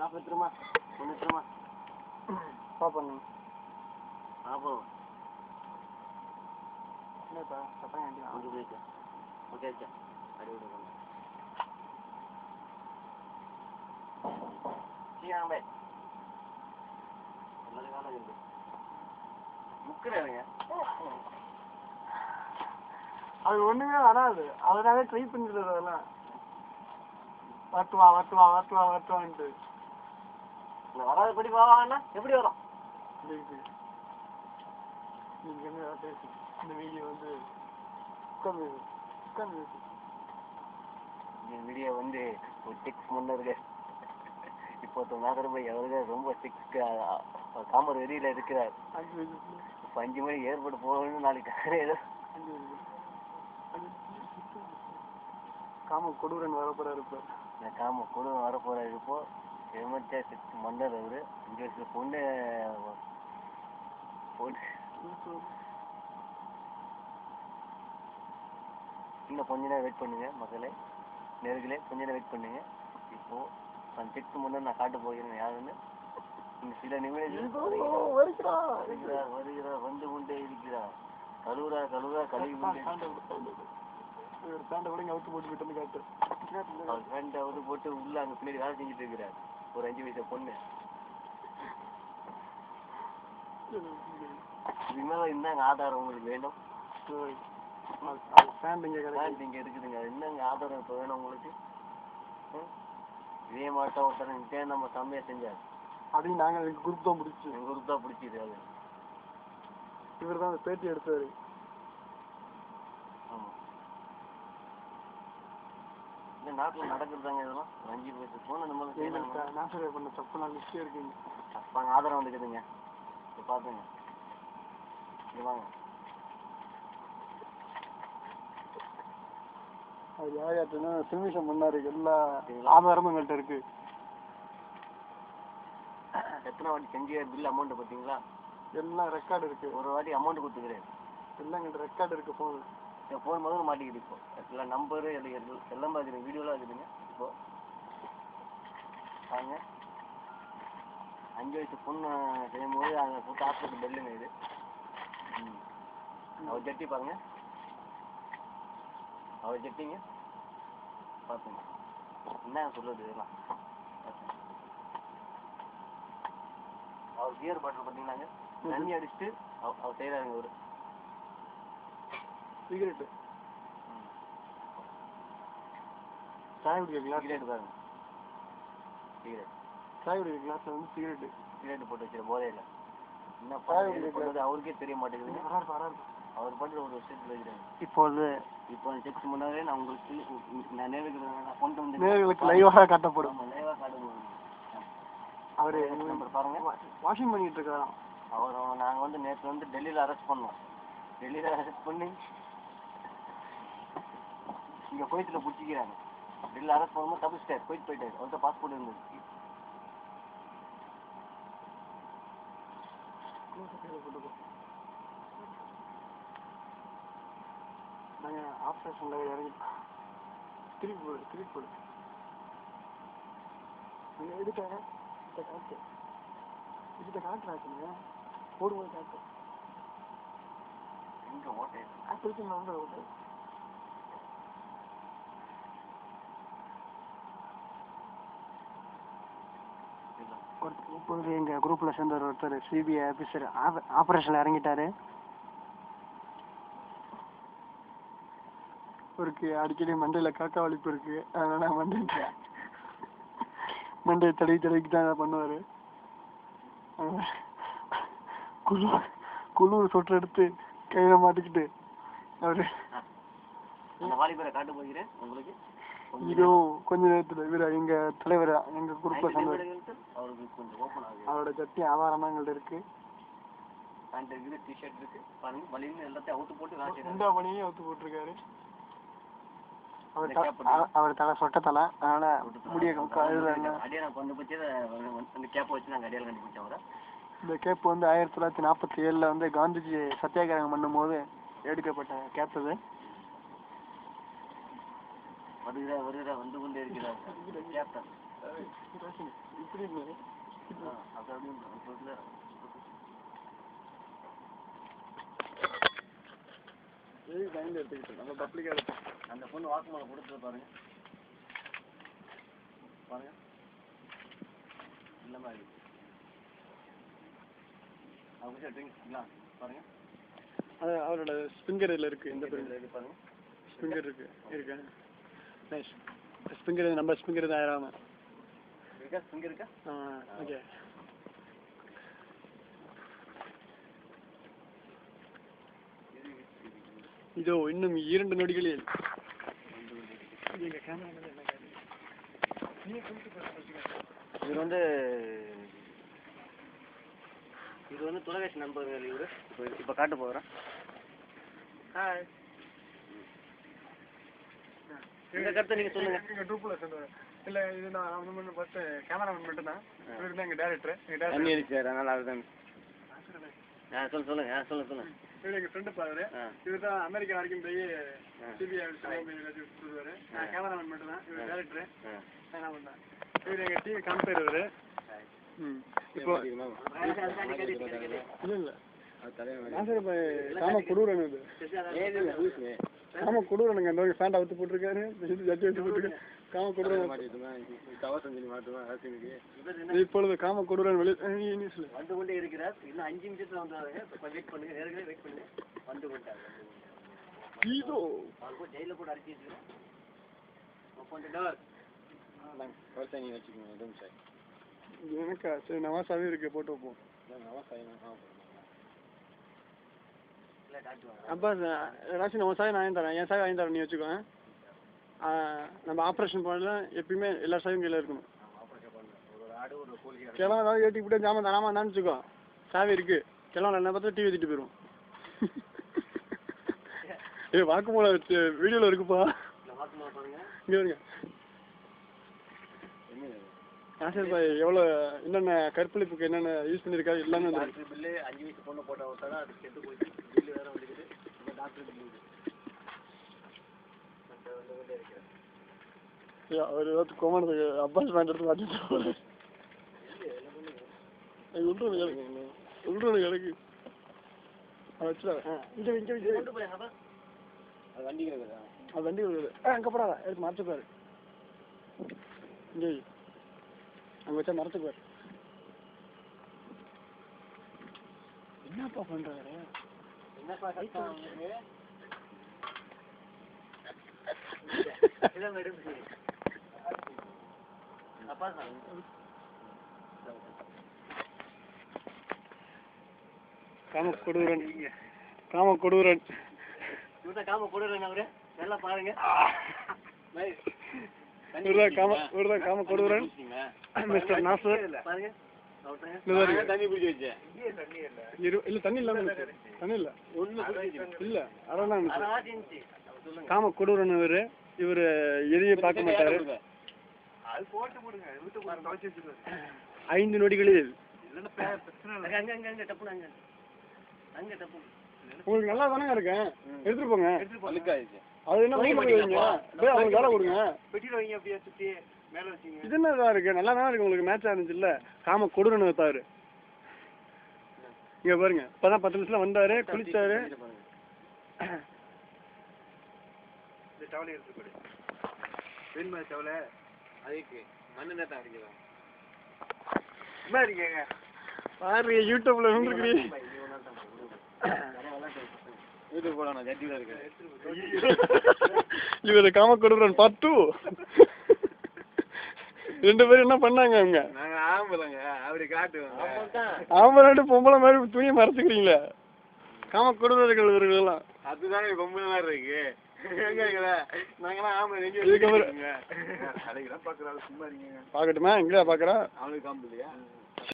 40 90 பாப்போம். ஆபோ என்னப்பா சத்தம் கேட்குது. அங்க போய்க்க. Okay okay. அடி விடு போங்க. சீக்கிரம் பை. நல்ல காலம் இருக்கு. முக்குறாங்க. அது ஒண்ணுமே வராது. அதனால ட்ரை பண்ணிடுறது அதெல்லாம். வரட்டுவான்ட்டு. இந்த வராத படி வாவான்னா எப்படி வரும்? நீங்க என்ன பேசு. இந்த வீடியோ வந்து இந்த வீடியோ வந்து ஒரு 6 முன்னருக்கு இப்போ நாகரபாய் அவருக்கு ரொம்ப 6 காமர் வெறியில இருக்கிறார். 5 மணி ஏற்பட்டு போகணும்னு நாளைக்கு காலையில காம கொடூரன் வரப்போறாரு. இப்போ காம கொடூரன் வரப்போறாரு. இப்போ எமர்ஜா 6 மன்னர் அவரு 5 வயசுல பொண்ணு இன்னும் கொஞ்ச நேரம் வெயிட் பண்ணுங்க மக்களே, நேர்களே, கொஞ்ச நேரம் வெயிட் பண்ணுங்க. இப்போ அந்த 6 முன்னர் நான் காட்ட போகிறேன் யாருன்னு. இந்த சில நிமிடங்கள் வருகிறார் வந்து கொண்டே இருக்கிறார். கழுவுறா கழுவி போட்டு உள்ள அங்க பின்னாடி வேலை செஞ்சுட்டு இருக்கிறார் ஒரு 5 வயசு பொண்ணு. இதுக்கு மேல என்னங்க ஆதாரம் உங்களுக்கு வேணும்? இங்க இருக்குதுங்க. என்னங்க ஆதாரம் இப்ப வேணும் உங்களுக்கு? இதே மாட்டம் ஒருத்தர் நம்ம செம்மையா செஞ்சாரு. அதையும் நாங்க குரூப் தான் பிடிச்சிது. அது இவர் தான் பேட்டி எடுத்தாரு. ஆமா, இந்த நாட்டுல நடக்குறதாங்க இதெல்லாம். 5 வயசு போன நம்ம பண்ண தப்புலாம் மிஸ்டே இருக்குங்க. தப்பாங்க ஆதாரம் வந்துக்குதுங்க. இப்ப பாத்துங்க, இது வாங்க. அது யார்யாச்சுன்னா சில்மிஷம் பண்ணாரு. எல்லா ஆதாரமும் எங்கள்கிட்ட இருக்கு. எத்தனை வாட்டி செஞ்சு பில் அமௌண்ட் பார்த்தீங்களா? எல்லாம் ரெக்கார்டு இருக்கு. ஒரு வாட்டி அமௌண்ட் கொடுத்துக்கிறேன். எல்லாம் எங்கள்கிட்ட ரெக்கார்டு இருக்கு. ஃபோன் முதல்ல மாட்டிக்கிது. இப்போ எல்லாம் நம்பரு எல்லாம் பார்க்குறேன், வீடியோலாம் இருக்குதுங்க. இப்போ பாருங்க, 5 வயசு பொண்ணு செய்யும்போது அங்கே போட்டு ஹாஸ்பிட்டல் பெல்லுங்க இது. அவர் ஜட்டி பாருங்க, அவர் ஜட்டிங்க பார்த்துங்க. என்ன சொல்லுது இதெல்லாம்? அவர் பியர் பாட்டில் பார்த்தீங்கன்னாங்க தண்ணி அடிச்சுட்டு அவர் செய்கிறாருங்க. ஒரு சிகரெட்டு சாய் குடிக்கிற சிகரெட் பாருங்க, சிகரெட் சாய் குடிக்கிற கிளாஸ்ல வந்து சிகரெட் போட்டு வச்சுரு போதையில. என்ன பண்ணது அவருக்கே தெரிய மாட்டேங்குது. அவர் பாட்டு ஒரு விஷயத்தில் இருக்கிறாங்க. இப்போ 6 முன்னாலே நான் உங்களுக்கு நான் நேர்களுக்கு லைவாக காட்டப்படும். லைவாக காட்டணும். அவரு நம்பர் பாருங்க, வாஷிங் பண்ணிட்டு இருக்காராம். நாங்கள் வந்து நேற்று வந்து டெல்லியில் அரெஸ்ட் பண்ணோம். டெல்லியில் அரெஸ்ட் பண்ணி இங்கே குவைத்தில் பிடிச்சிக்கிறாங்க. டெல்லியில் அரெஸ்ட் பண்ணும்போது தப்பிச்சிட்டார், போயிட்டார். அவர்கிட்ட பாஸ்போர்ட் இருந்தது. நாங்கள் ஆப்ரேஷன்ல இறங்கி திருப்பி போடு நீங்கள் எடுக்காங்க. இதை காட்டுறாச்சுங்க, போடும்போது காட்டு. எங்கே ஓட்டை ஆப்பிள் வந்து ஓட்டு. இப்போது எங்கள் குரூப்பில் சேர்ந்த ஒருத்தர் சிபிஐ ஆஃபீஸர் ஆப்ரேஷனில் இறங்கிட்டாரு. அவருக்கு அடிக்கடி மண்டையில் காக்கா வலிப்பு இருக்கு. அதனால மண்டையை தடவிக்கு தான் பண்ணுவார். குளிர் சொட்டு எடுத்து கையில மாட்டிக்கிட்டு அவரு காட்ட போகிறேன் உங்களுக்கு. இதோ கொஞ்ச நேரத்தில் இவர எங்க தலைவர் எங்க குரூப்ல சேர்ந்தவர். அவரோட ஜட்டி ஆதாரமா எங்கள்ட்ட இருக்கு. பண்ணியே அவுத்து போட்டிருக்காரு. அவர் தலை சொட்ட தலை, அதனால முடிய இந்த கேப் வந்து 1947 வந்து காந்திஜி சத்தியாகிரகம் பண்ணும் போது எடுக்கப்பட்ட கேப் இது. வந்து கொண்டே இருக்கிறார். இப்படி இருந்தது பயந்து எடுத்துக்கிட்டு நம்ம பப்ளிக்காக எடுத்து அந்த பொண்ணு வாக்குமூலம் கொடுத்து பாருங்க பாருங்க இல்ல மாதிரி அவங்க ட்ரிங்க்ஸ் பாருங்க அது அவரோட ஸ்பிங்கர் இதில் இருக்குது இந்த இது பாருங்க ஸ்பிங்கர் இருக்கு நைஸ் ஸ்பிங்கர் நம்ம ஸ்பிங்கர் தான் ஆயிராம இருக்கா ஸ்பிங்கர் இருக்கா ஓகே இதோ இன்னும் 2 நொடிகளில் இது வந்து துலகேஷ் நண்பர்கள் இவரு இப்போ காட்ட போகிறேன். இந்த கருத்தை நீங்கள் சொல்லுங்கள். எங்கள் ட்ரூப்பில் சொல்லுவேன். இல்லை இது நான் வந்து ஃபஸ்ட்டு கேமராமேன் மட்டும் தான். இவருக்கு தான் எங்கள் டேரக்டர். தண்ணி அடிச்சார் அதனால் அவர் தான். சொல்லுங்க. இவர் எங்கள் ஃப்ரெண்டு பாரு. இவர் தான் அமெரிக்கா வரைக்கும் போய் சிபிஐ சொல்லுவார். நான் கேமராமேன் மட்டும் தான். இவர் டேரக்டர். நான் என்ன பண்ணேன். இவர் எங்கள் டிவி காமிப்பார் இவர். இப்போ இல்லை காம கொடூரன் இது. காம கொடூரனுங்க இந்த ஃபேண்டை வச்சு போட்டிருக்காரு. ஜட்டி வச்சு போட்டிருக்காரு. காம கொடூரன் இப்பொழுது காம கொடூரன் வந்து கொண்டே இருக்கிறார். இன்னும் 5 நிமிஷத்துல வந்து வெயிட் பண்ணுங்க. நேரங்களே வெயிட் பண்ணுங்க. வந்து கொண்டாங்க இதோ ஜெயில கூட அடிச்சு எனக்கா சரி நவாசாவே இருக்கு போட்டு வைப்போம். அப்பா ராசி நம்ம சாவி நான் தரேன். என் சாவி வாங்கி தரேன். நீ வச்சுக்கோ. நம்ம ஆப்ரேஷன் பண்ணல எப்பயுமே எல்லா சாவியும் கையில் இருக்கணும். கிளம்ப ஏதாவது ஏற்றி விட்டு ஜாமான் தராமா தான் வச்சுக்கோ. சாவி இருக்கு கிளம்ப என்ன பார்த்தா டிவி வச்சுட்டு போயிடும். வாக்குமூலம் வீடியோவில் இருக்குப்பா. இங்கே வருங்க. சரி பாய் எவ்வளோ என்னென்ன கற்பழிப்புக்கு என்னென்ன யூஸ் பண்ணியிருக்காரு எல்லாமே டாக்டர் பில்லு 5 வயசு பொண்ணு போட்டோ விட்டாலும் அது கெட்டு போயிட்டு பில்லு வேற வந்துருக்குது. இந்த டாக்டர் பில்லு அவர் ஏதாவது கோமானத்துக்கு அப்பாஸ் பேண்ட் எடுத்து மாட்டிட்டு உள்றோடு கிடக்கு. அதை வச்சுடா அது வண்டி கிடக்குதா? அது வண்டி கிடக்குது. அங்கே போடாதா எடுத்து மறைச்சுப்பாரு. இங்கே அங்கே வச்சா மறைச்சுக்குவார். என்னப்பா பண்றாரு? என்னப்பா காம கொடூரன் காம கொடூரன் அவரு நல்லா பாருங்க. காம கொடூரன் மிஸ்டர் நாசர் பாருங்க. தண்ணி பிடிச்சி வச்சேன். இல்ல தண்ணி இல்ல தண்ணி இல்ல இல்ல அதான் காம கொடூரன் இவரு எதையும் பார்க்க மாட்டாரு. 5 நொடிகளில் உங்களுக்கு நல்லா தானே இருக்கேன். எடுத்துட்டு போங்க. அது என்ன வைங்க அவங்களுக்கு வேலை கொடுங்க. இது என்னதான் இருக்கு நல்லா தானே இருக்கு. உங்களுக்கு மேட்சா இருந்துச்சு இல்ல. காம கொடூரன் வைப்பாரு. இங்க பாருங்க இப்பதான் 10 நிமிஷத்துல வந்தாரு குளிச்சாரு. பாரு யூடியூப்ல வந்துருக்கீங்க. இவரு காம கொடூரன் பார்த்து 2 பேரும் என்ன பண்ணாங்க? அவங்க ஆம்பளை பொம்பளை மாதிரி துணியை மறைச்சுக்கிறீங்களா? காம கொடூரர்கள் இவர்களெல்லாம். அதுதானே பொம்பளை மாதிரி இருக்கு. பாக்கட்டுமா? எங்கேயா பாக்குறா? அவனுக்கு காம்பு இல்லையா?